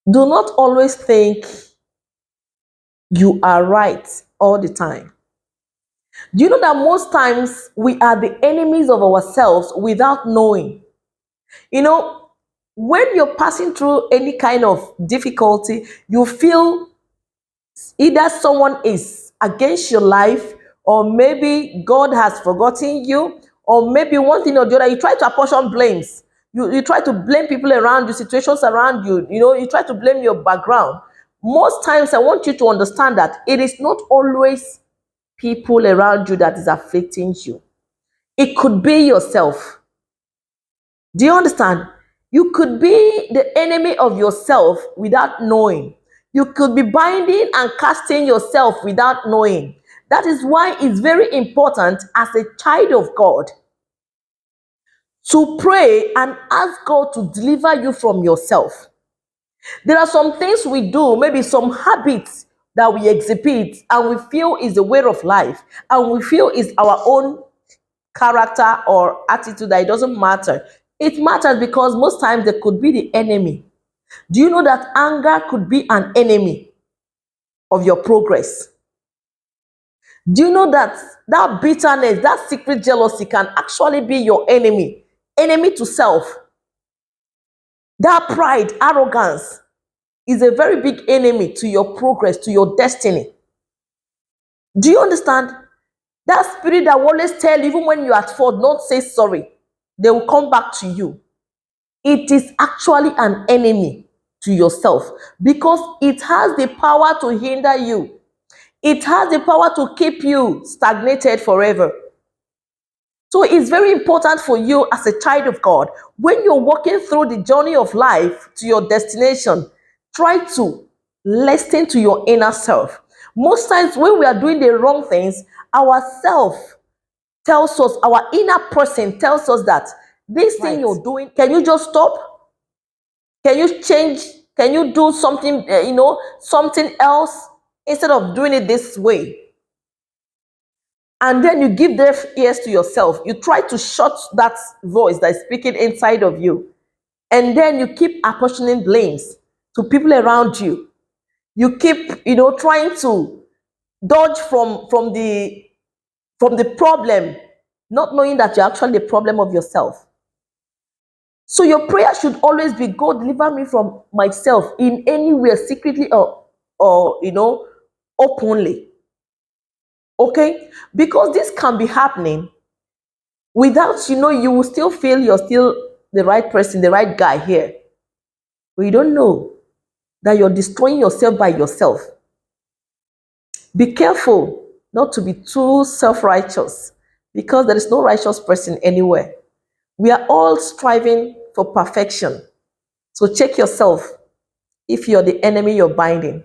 Do not always think you are right all the time. Do you know that most times we are the enemies of ourselves without knowing? You know, when you're passing through any kind of difficulty, you feel either someone is against your life, or maybe God has forgotten you, or maybe one thing or the other. You try to apportion blames. You try to blame people around you, situations around you. You try to blame your background. Most times, I want you to understand that it is not always people around you that is afflicting you. It could be yourself. Do you understand? You could be the enemy of yourself without knowing. You could be binding and casting yourself without knowing. That is why it's very important as a child of God to pray and ask God to deliver you from yourself. There are some things we do, maybe some habits that we exhibit, and we feel is the way of life, and we feel is our own character or attitude, that it doesn't matter. It matters because most times they could be the enemy. Do you know that anger could be an enemy of your progress? Do you know that that bitterness, that secret jealousy can actually be your enemy, enemy to self? That pride, arrogance is a very big enemy to your progress, to your destiny. Do you understand? That spirit that will always tell you, even when you're at fault, don't say sorry, they will come back to you. It is actually an enemy to yourself because it has the power to hinder you. It has the power to keep you stagnated forever. So it's very important for you as a child of God, when you're walking through the journey of life to your destination, try to listen to your inner self. Most times when we are doing the wrong things, our self tells us, our inner person tells us that this thing you're doing, can you just stop? Can you change? Can you do something, something else instead of doing it this way? And then you give deaf ears to yourself. You try to shut that voice that is speaking inside of you. And then you keep apportioning blames to people around you. You keep, trying to dodge from the problem, not knowing that you're actually the problem of yourself. So your prayer should always be, God, deliver me from myself in any way, secretly or openly. Okay? Because this can be happening without you will still feel you're still the right person, the right guy here. But you don't know that you're destroying yourself by yourself. Be careful not to be too self-righteous, because there is no righteous person anywhere. We are all striving for perfection. So check yourself if you're the enemy you're binding.